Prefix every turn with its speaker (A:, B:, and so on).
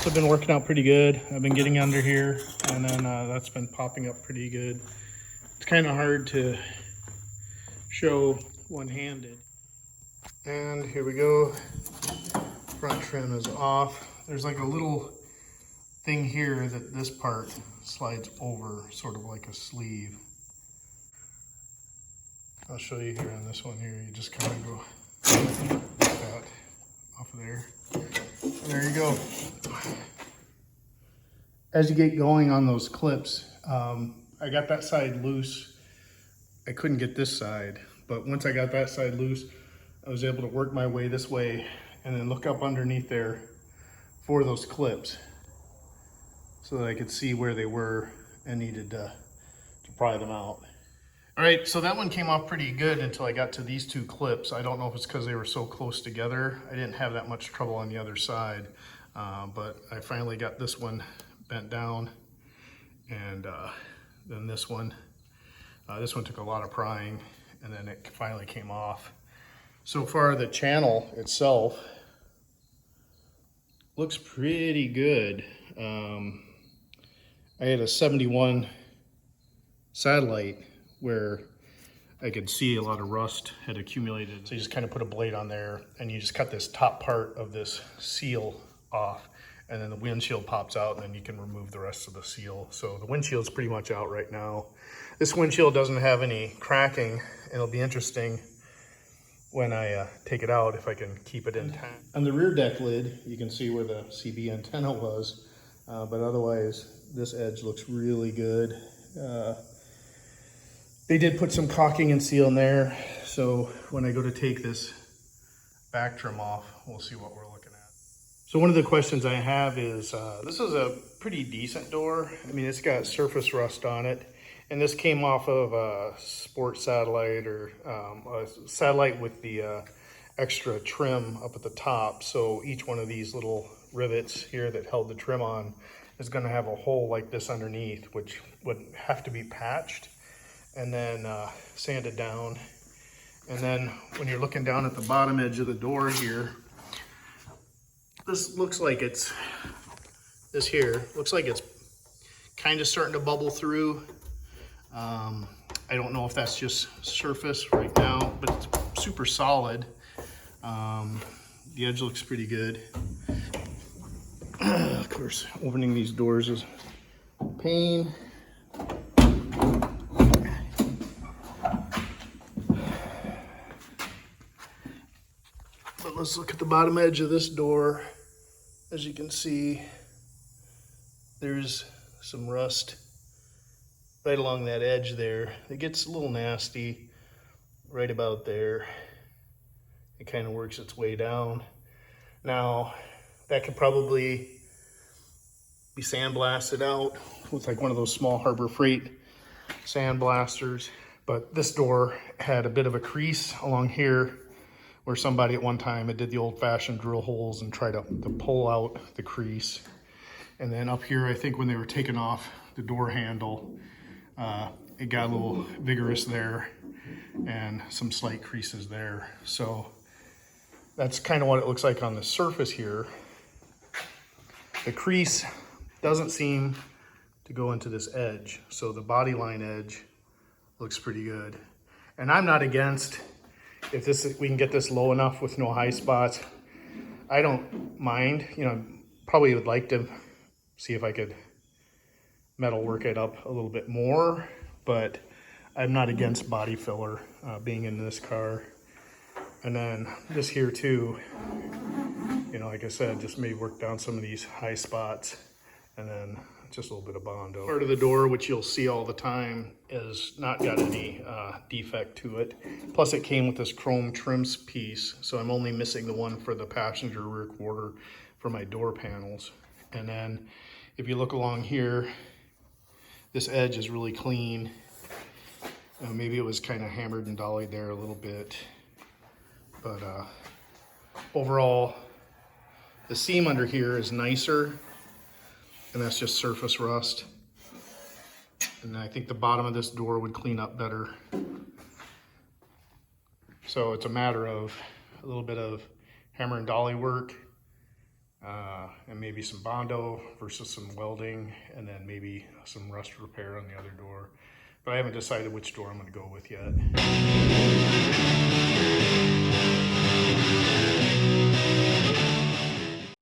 A: have been working out pretty good. I've been getting under here, and then that's been popping up pretty good. It's kind of hard to show one-handed. And here we go. Front trim is off. There's like a little thing here that this part slides over, sort of like a sleeve. I'll show you here on this one here. You just kind of go like that off of there. And there you go. As you get going on those clips, I got that side loose. I couldn't get this side, but once I got that side loose, I was able to work my way this way and then look up underneath there for those clips so that I could see where they were and needed to pry them out. All right, so that one came off pretty good until I got to these two clips. I don't know if it's because they were so close together. I didn't have that much trouble on the other side, but I finally got this one bent down, and then this one took a lot of prying, and then it finally came off. So far, the channel itself looks pretty good. I had a 71 satellite where I could see a lot of rust had accumulated. So you just kind of put a blade on there and you just cut this top part of this seal off, and then the windshield pops out, and then you can remove the rest of the seal. So the windshield's pretty much out right now. This windshield doesn't have any cracking. It'll be interesting when I take it out if I can keep it intact. On the rear deck lid, you can see where the CB antenna was, but otherwise this edge looks really good. They did put some caulking and seal in there, so when I go to take this back trim off, we'll see what we're looking at. So one of the questions I have is, this is a pretty decent door. I mean, it's got surface rust on it, and this came off of a sport satellite, or a satellite with the extra trim up at the top. So each one of these little rivets here that held the trim on is gonna have a hole like this underneath, which would have to be patched and then sanded down. And then when you're looking down at the bottom edge of the door here, this looks like it's, this here, looks like it's kind of starting to bubble through. I don't know if that's just surface right now, but it's super solid. The edge looks pretty good. Of course, opening these doors is a pain. But let's look at the bottom edge of this door. As you can see, there's some rust right along that edge there. It gets a little nasty right about there. It kind of works its way down. Now, that could probably be sandblasted out with like one of those small Harbor Freight sandblasters. But this door had a bit of a crease along here where somebody at one time did the old-fashioned drill holes and try to pull out the crease. And then up here, I think when they were taking off the door handle, it got a little vigorous there and some slight creases there. So that's kind of what it looks like on the surface here. The crease doesn't seem to go into this edge, so the body line edge looks pretty good. And I'm not against, if we can get this low enough with no high spots, I don't mind. You know, probably would like to see if I could metal work it up a little bit more, but I'm not against body filler being in this car. And then this here too, you know, like I said, just maybe work down some of these high spots, and then just a little bit of Bondo. Part of the door, which you'll see all the time, is not got any defect to it. Plus it came with this chrome trims piece, so I'm only missing the one for the passenger rear quarter for my door panels. And then if you look along here, this edge is really clean. Maybe it was kind of hammered and dollied there a little bit, but overall, the seam under here is nicer, and that's just surface rust. And I think the bottom of this door would clean up better. So it's a matter of a little bit of hammer and dolly work. and maybe some Bondo versus some welding, and then maybe some rust repair on the other door. But I haven't decided which door I'm going to go with yet.